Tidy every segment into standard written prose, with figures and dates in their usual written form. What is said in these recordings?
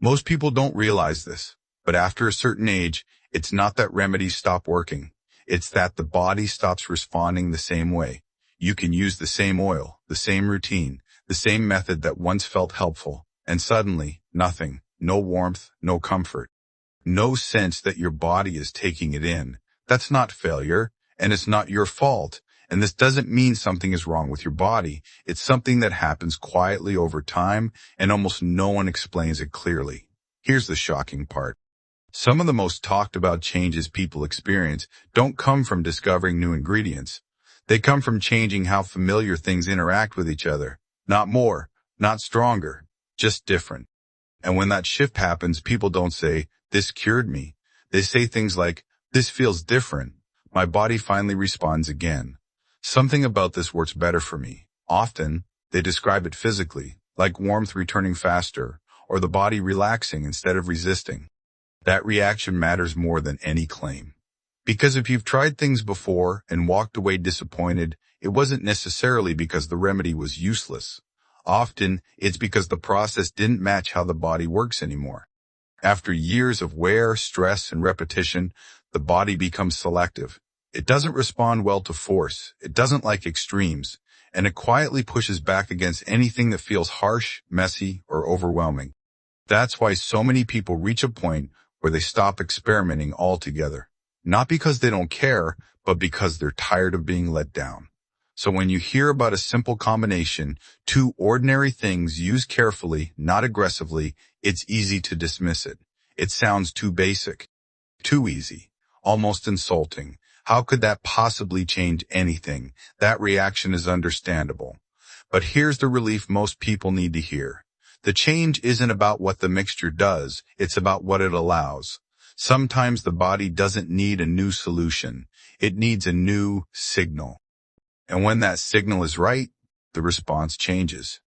Most people don't realize this, but after a certain age, it's not that remedies stop working. It's that the body stops responding the same way. You can use the same oil, the same routine, the same method that once felt helpful, and suddenly, nothing, no warmth, no comfort, no sense that your body is taking it in. That's not failure, and it's not your fault. And this doesn't mean something is wrong with your body. It's something that happens quietly over time, and almost no one explains it clearly. Here's the shocking part. Some of the most talked about changes people experience don't come from discovering new ingredients. They come from changing how familiar things interact with each other. Not more, not stronger, just different. And when that shift happens, people don't say, "This cured me." They say things like, "This feels different. My body finally responds again. Something about this works better for me." Often, they describe it physically, like warmth returning faster, or the body relaxing instead of resisting. That reaction matters more than any claim. Because if you've tried things before and walked away disappointed, it wasn't necessarily because the remedy was useless. Often, it's because the process didn't match how the body works anymore. After years of wear, stress, and repetition, the body becomes selective. It doesn't respond well to force, it doesn't like extremes, and it quietly pushes back against anything that feels harsh, messy, or overwhelming. That's why so many people reach a point where they stop experimenting altogether. Not because they don't care, but because they're tired of being let down. So when you hear about a simple combination, two ordinary things used carefully, not aggressively, it's easy to dismiss it. It sounds too basic, too easy, almost insulting. How could that possibly change anything? That reaction is understandable. But here's the relief most people need to hear. The change isn't about what the mixture does, it's about what it allows. Sometimes the body doesn't need a new solution. It needs a new signal. And when that signal is right, the response changes.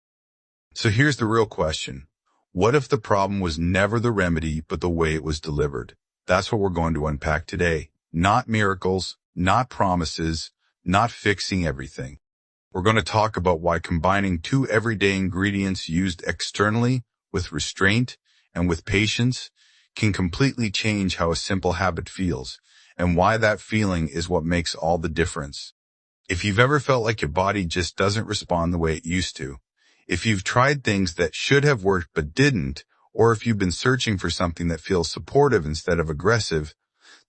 So here's the real question. What if the problem was never the remedy, but the way it was delivered? That's what we're going to unpack today. Not miracles, not promises, not fixing everything. We're going to talk about why combining two everyday ingredients used externally with restraint and with patience can completely change how a simple habit feels, and why that feeling is what makes all the difference. If you've ever felt like your body just doesn't respond the way it used to, if you've tried things that should have worked but didn't, or if you've been searching for something that feels supportive instead of aggressive,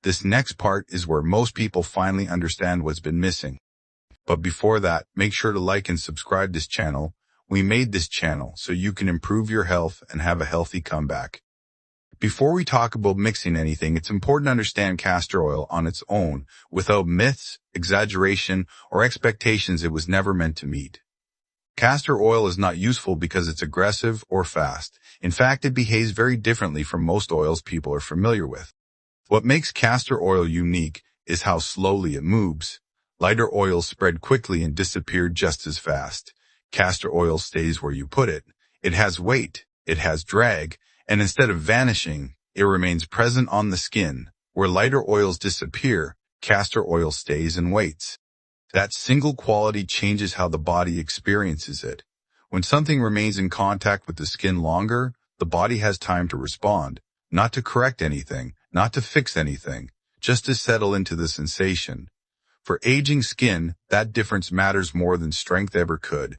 this next part is where most people finally understand what's been missing. But before that, make sure to like and subscribe this channel. We made this channel so you can improve your health and have a healthy comeback. Before we talk about mixing anything, it's important to understand castor oil on its own, without myths, exaggeration, or expectations it was never meant to meet. Castor oil is not useful because it's aggressive or fast. In fact, it behaves very differently from most oils people are familiar with. What makes castor oil unique is how slowly it moves. Lighter oils spread quickly and disappear just as fast. Castor oil stays where you put it. It has weight, it has drag, and instead of vanishing, it remains present on the skin. Where lighter oils disappear, castor oil stays and waits. That single quality changes how the body experiences it. When something remains in contact with the skin longer, the body has time to respond, not to correct anything, not to fix anything, just to settle into the sensation. For aging skin, that difference matters more than strength ever could.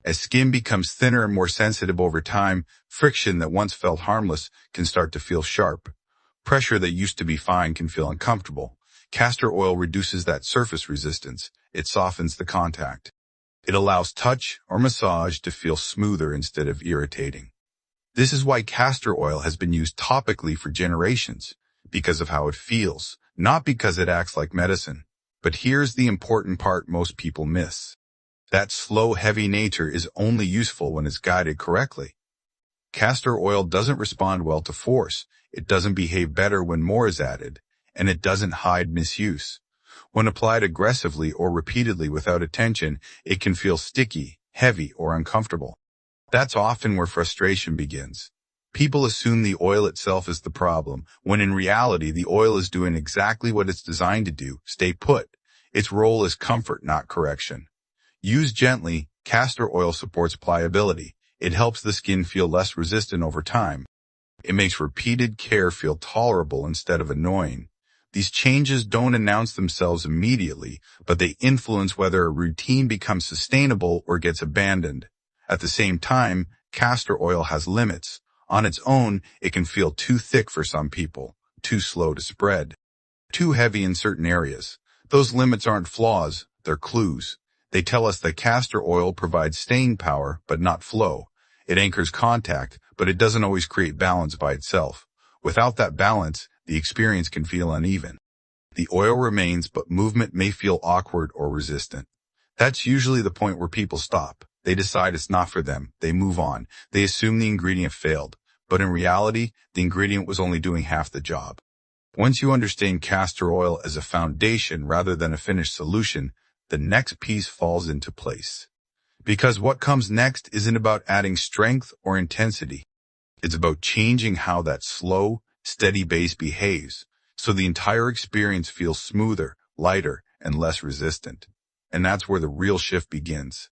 As skin becomes thinner and more sensitive over time, friction that once felt harmless can start to feel sharp. Pressure that used to be fine can feel uncomfortable. Castor oil reduces that surface resistance. It softens the contact. It allows touch or massage to feel smoother instead of irritating. This is why castor oil has been used topically for generations, because of how it feels, not because it acts like medicine. But here's the important part most people miss. That slow, heavy nature is only useful when it's guided correctly. Castor oil doesn't respond well to force. It doesn't behave better when more is added, and it doesn't hide misuse. When applied aggressively or repeatedly without attention, it can feel sticky, heavy, or uncomfortable. That's often where frustration begins. People assume the oil itself is the problem, when in reality the oil is doing exactly what it's designed to do, stay put. Its role is comfort, not correction. Used gently, castor oil supports pliability. It helps the skin feel less resistant over time. It makes repeated care feel tolerable instead of annoying. These changes don't announce themselves immediately, but they influence whether a routine becomes sustainable or gets abandoned. At the same time, castor oil has limits. On its own, it can feel too thick for some people, too slow to spread, too heavy in certain areas. Those limits aren't flaws, they're clues. They tell us that castor oil provides staying power, but not flow. It anchors contact, but it doesn't always create balance by itself. Without that balance, the experience can feel uneven. The oil remains, but movement may feel awkward or resistant. That's usually the point where people stop. They decide it's not for them. They move on. They assume the ingredient failed. But in reality, the ingredient was only doing half the job. Once you understand castor oil as a foundation rather than a finished solution, the next piece falls into place. Because what comes next isn't about adding strength or intensity. It's about changing how that slow, steady base behaves, so the entire experience feels smoother, lighter, and less resistant. And that's where the real shift begins.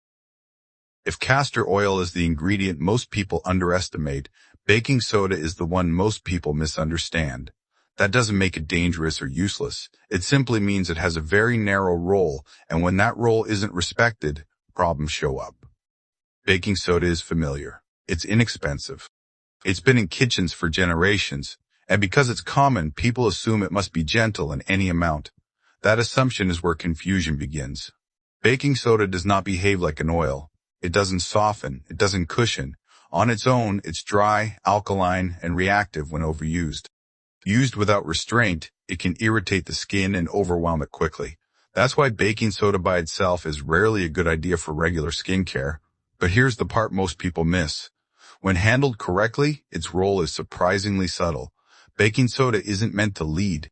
If castor oil is the ingredient most people underestimate, baking soda is the one most people misunderstand. That doesn't make it dangerous or useless. It simply means it has a very narrow role, and when that role isn't respected, problems show up. Baking soda is familiar. It's inexpensive. It's been in kitchens for generations, and because it's common, people assume it must be gentle in any amount. That assumption is where confusion begins. Baking soda does not behave like an oil. It doesn't soften. It doesn't cushion. On its own, it's dry, alkaline, and reactive when overused. Used without restraint, it can irritate the skin and overwhelm it quickly. That's why baking soda by itself is rarely a good idea for regular skincare. But here's the part most people miss. When handled correctly, its role is surprisingly subtle. Baking soda isn't meant to lead.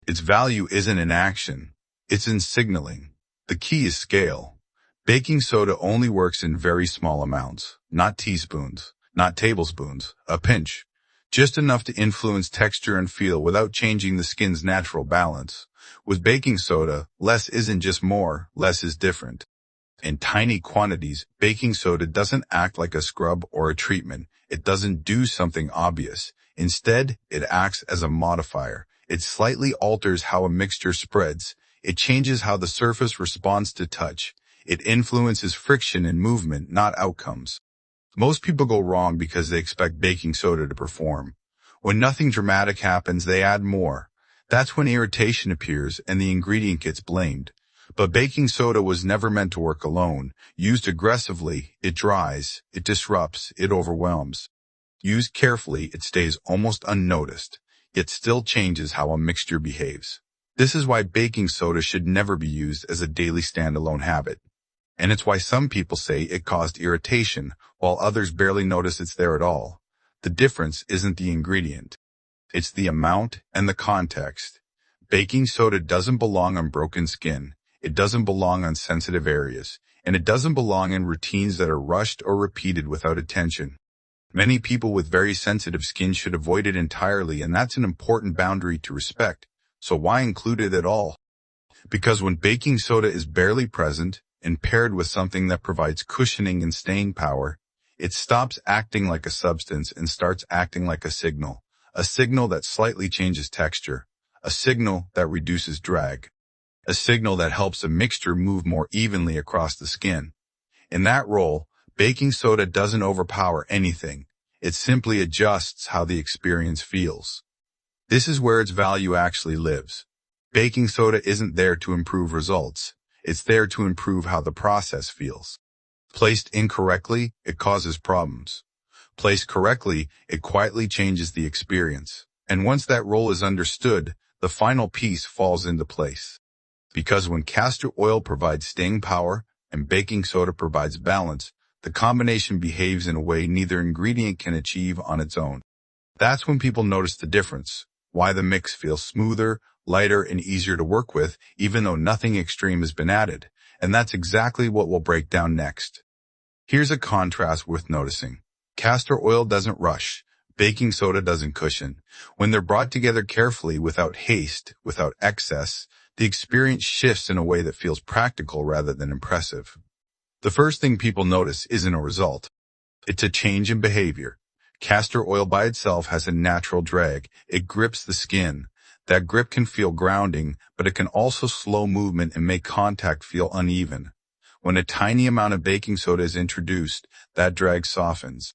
Its value isn't in action. It's in signaling. The key is scale. Baking soda only works in very small amounts, not teaspoons, not tablespoons, a pinch. Just enough to influence texture and feel without changing the skin's natural balance. With baking soda, less isn't just more, less is different. In tiny quantities, baking soda doesn't act like a scrub or a treatment. It doesn't do something obvious. Instead, it acts as a modifier. It slightly alters how a mixture spreads. It changes how the surface responds to touch. It influences friction and movement, not outcomes. Most people go wrong because they expect baking soda to perform. When nothing dramatic happens, they add more. That's when irritation appears and the ingredient gets blamed. But baking soda was never meant to work alone. Used aggressively, it dries, it disrupts, it overwhelms. Used carefully, it stays almost unnoticed, yet still changes how a mixture behaves. This is why baking soda should never be used as a daily standalone habit. And it's why some people say it caused irritation, while others barely notice it's there at all. The difference isn't the ingredient. It's the amount and the context. Baking soda doesn't belong on broken skin. It doesn't belong on sensitive areas. And it doesn't belong in routines that are rushed or repeated without attention. Many people with very sensitive skin should avoid it entirely, and that's an important boundary to respect. So why include it at all? Because when baking soda is barely present, and paired with something that provides cushioning and staying power, it stops acting like a substance and starts acting like a signal that slightly changes texture, a signal that reduces drag, a signal that helps a mixture move more evenly across the skin. In that role, baking soda doesn't overpower anything. It simply adjusts how the experience feels. This is where its value actually lives. Baking soda isn't there to improve results. It's there to improve how the process feels. Placed incorrectly, it causes problems. Placed correctly, it quietly changes the experience. And once that role is understood, the final piece falls into place. Because when castor oil provides staying power and baking soda provides balance, the combination behaves in a way neither ingredient can achieve on its own. That's when people notice the difference, why the mix feels smoother, lighter, and easier to work with, even though nothing extreme has been added. And that's exactly what we'll break down next. Here's a contrast worth noticing. Castor oil doesn't rush. Baking soda doesn't cushion. When they're brought together carefully, without haste, without excess, the experience shifts in a way that feels practical rather than impressive. The first thing people notice isn't a result. It's a change in behavior. Castor oil by itself has a natural drag. It grips the skin. That grip can feel grounding, but it can also slow movement and make contact feel uneven. When a tiny amount of baking soda is introduced, that drag softens.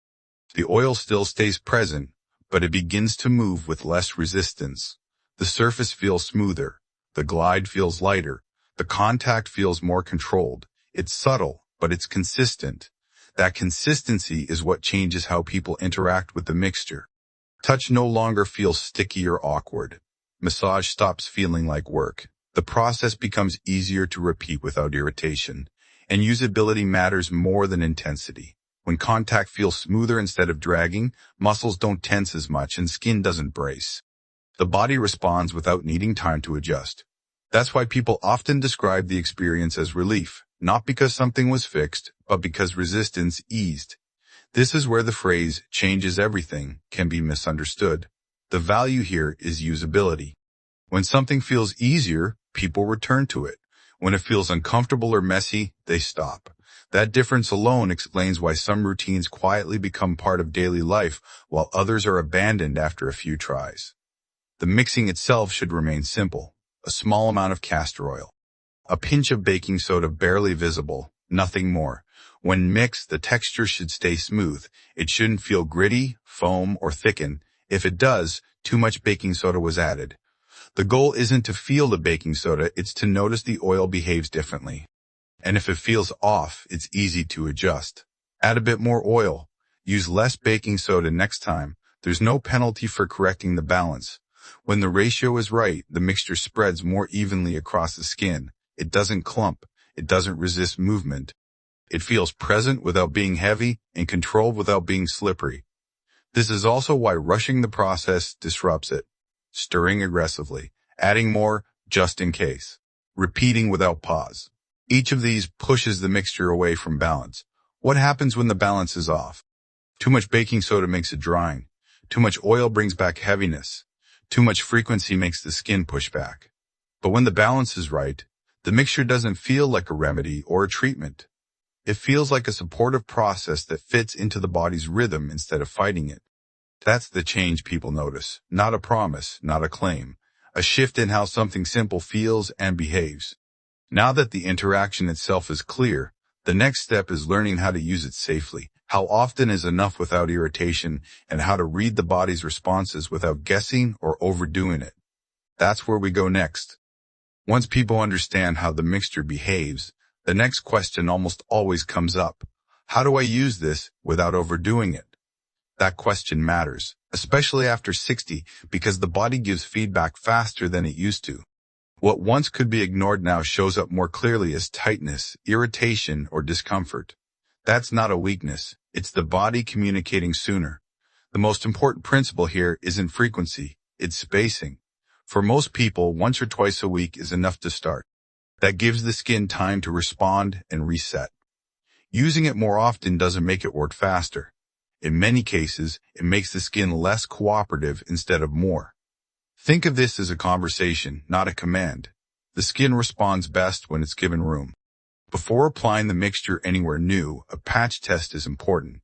The oil still stays present, but it begins to move with less resistance. The surface feels smoother. The glide feels lighter. The contact feels more controlled. It's subtle, but it's consistent. That consistency is what changes how people interact with the mixture. Touch no longer feels sticky or awkward. Massage stops feeling like work. The process becomes easier to repeat without irritation. And usability matters more than intensity. When contact feels smoother instead of dragging, muscles don't tense as much and skin doesn't brace. The body responds without needing time to adjust. That's why people often describe the experience as relief, not because something was fixed, but because resistance eased. This is where the phrase, changes everything, can be misunderstood. The value here is usability. When something feels easier, people return to it. When it feels uncomfortable or messy, they stop. That difference alone explains why some routines quietly become part of daily life, while others are abandoned after a few tries. The mixing itself should remain simple. A small amount of castor oil. A pinch of baking soda barely visible, nothing more. When mixed, the texture should stay smooth. It shouldn't feel gritty, foam, or thicken. If it does, too much baking soda was added. The goal isn't to feel the baking soda, it's to notice the oil behaves differently. And if it feels off, it's easy to adjust. Add a bit more oil. Use less baking soda next time. There's no penalty for correcting the balance. When the ratio is right, the mixture spreads more evenly across the skin. It doesn't clump. It doesn't resist movement. It feels present without being heavy and controlled without being slippery. This is also why rushing the process disrupts it. Stirring aggressively, adding more just in case, repeating without pause. Each of these pushes the mixture away from balance. What happens when the balance is off? Too much baking soda makes it drying. Too much oil brings back heaviness. Too much frequency makes the skin push back. But when the balance is right, the mixture doesn't feel like a remedy or a treatment. It feels like a supportive process that fits into the body's rhythm instead of fighting it. That's the change people notice, not a promise, not a claim. A shift in how something simple feels and behaves. Now that the interaction itself is clear, the next step is learning how to use it safely. How often is enough without irritation, and how to read the body's responses without guessing or overdoing it. That's where we go next. Once people understand how the mixture behaves, the next question almost always comes up. How do I use this without overdoing it? That question matters, especially after 60, because the body gives feedback faster than it used to. What once could be ignored now shows up more clearly as tightness, irritation, or discomfort. That's not a weakness. It's the body communicating sooner. The most important principle here isn't frequency, it's spacing. For most people, once or twice a week is enough to start. That gives the skin time to respond and reset. Using it more often doesn't make it work faster. In many cases, it makes the skin less cooperative instead of more. Think of this as a conversation, not a command. The skin responds best when it's given room. Before applying the mixture anywhere new, a patch test is important.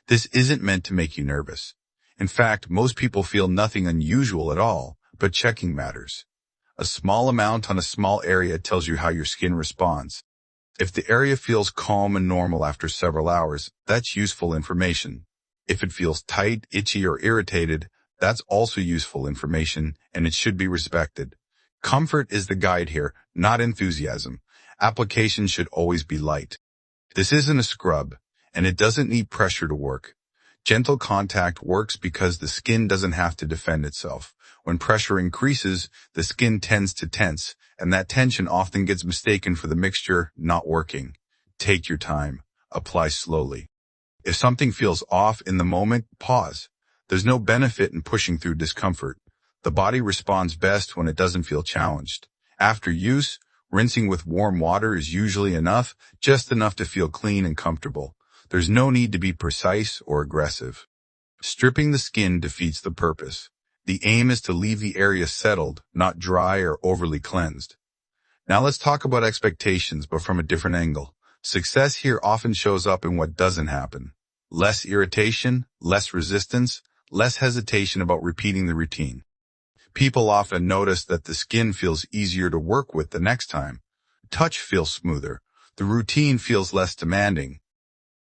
This isn't meant to make you nervous. In fact, most people feel nothing unusual at all, but checking matters. A small amount on a small area tells you how your skin responds. If the area feels calm and normal after several hours, that's useful information. If it feels tight, itchy, or irritated, that's also useful information, and it should be respected. Comfort is the guide here, not enthusiasm. Application should always be light. This isn't a scrub, and it doesn't need pressure to work. Gentle contact works because the skin doesn't have to defend itself. When pressure increases, the skin tends to tense, and that tension often gets mistaken for the mixture not working. Take your time. Apply slowly. If something feels off in the moment, pause. There's no benefit in pushing through discomfort. The body responds best when it doesn't feel challenged. After use, rinsing with warm water is usually enough, just enough to feel clean and comfortable. There's no need to be precise or aggressive. Stripping the skin defeats the purpose. The aim is to leave the area settled, not dry or overly cleansed. Now let's talk about expectations, but from a different angle. Success here often shows up in what doesn't happen. Less irritation, less resistance, less hesitation about repeating the routine. People often notice that the skin feels easier to work with the next time. Touch feels smoother. The routine feels less demanding.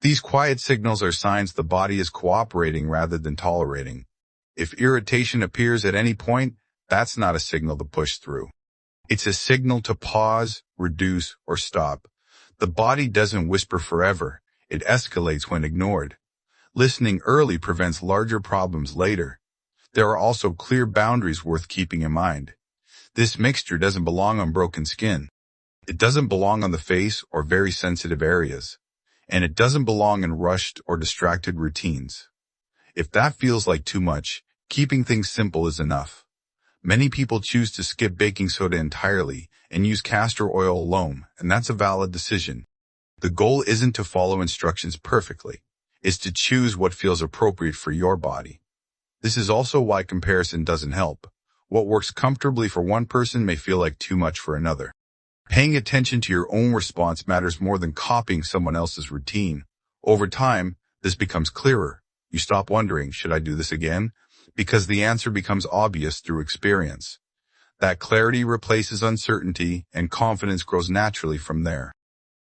These quiet signals are signs the body is cooperating rather than tolerating. If irritation appears at any point, that's not a signal to push through. It's a signal to pause, reduce, or stop. The body doesn't whisper forever. It escalates when ignored. Listening early prevents larger problems later. There are also clear boundaries worth keeping in mind. This mixture doesn't belong on broken skin. It doesn't belong on the face or very sensitive areas. And it doesn't belong in rushed or distracted routines. If that feels like too much, keeping things simple is enough. Many people choose to skip baking soda entirely and use castor oil alone, and that's a valid decision. The goal isn't to follow instructions perfectly. It's to choose what feels appropriate for your body. This is also why comparison doesn't help. What works comfortably for one person may feel like too much for another. Paying attention to your own response matters more than copying someone else's routine. Over time, this becomes clearer. You stop wondering, should I do this again? Because the answer becomes obvious through experience. That clarity replaces uncertainty, and confidence grows naturally from there.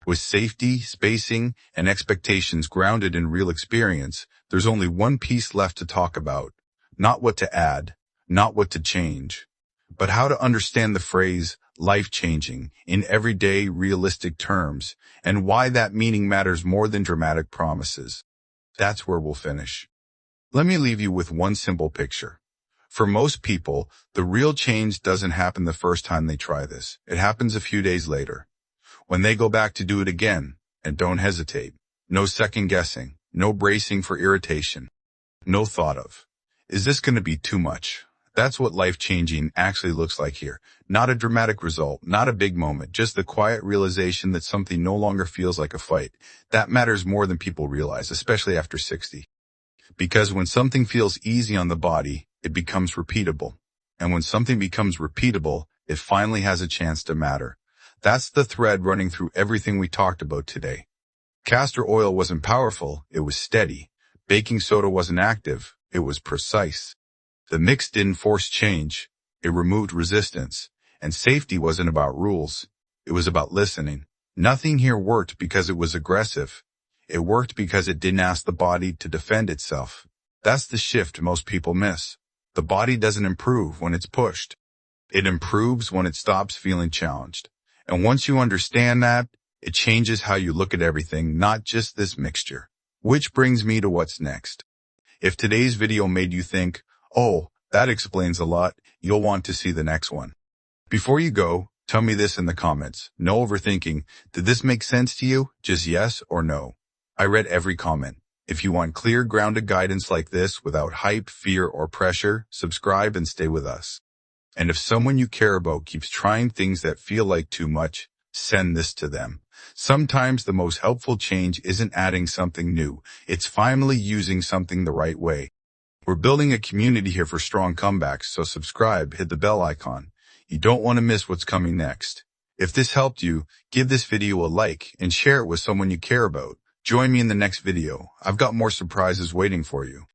With safety, spacing, and expectations grounded in real experience, there's only one piece left to talk about. Not what to add, not what to change, but how to understand the phrase life-changing in everyday, realistic terms, and why that meaning matters more than dramatic promises. That's where we'll finish. Let me leave you with one simple picture. For most people, the real change doesn't happen the first time they try this. It happens a few days later. When they go back to do it again, and don't hesitate. No second guessing, no bracing for irritation, no thought of, is this going to be too much? That's what life-changing actually looks like here. Not a dramatic result, not a big moment, just the quiet realization that something no longer feels like a fight. That matters more than people realize, especially after 60. Because when something feels easy on the body, it becomes repeatable. And when something becomes repeatable, it finally has a chance to matter. That's the thread running through everything we talked about today. Castor oil wasn't powerful, it was steady. Baking soda wasn't active, it was precise. The mix didn't force change, it removed resistance. And safety wasn't about rules, it was about listening. Nothing here worked because it was aggressive. It worked because it didn't ask the body to defend itself. That's the shift most people miss. The body doesn't improve when it's pushed. It improves when it stops feeling challenged. And once you understand that, it changes how you look at everything, not just this mixture. Which brings me to what's next. If today's video made you think, oh, that explains a lot, you'll want to see the next one. Before you go, tell me this in the comments. No overthinking. Did this make sense to you? Just yes or no. I read every comment. If you want clear, grounded guidance like this without hype, fear, or pressure, subscribe and stay with us. And if someone you care about keeps trying things that feel like too much, send this to them. Sometimes the most helpful change isn't adding something new. It's finally using something the right way. We're building a community here for strong comebacks, so subscribe, hit the bell icon. You don't want to miss what's coming next. If this helped you, give this video a like and share it with someone you care about. Join me in the next video. I've got more surprises waiting for you.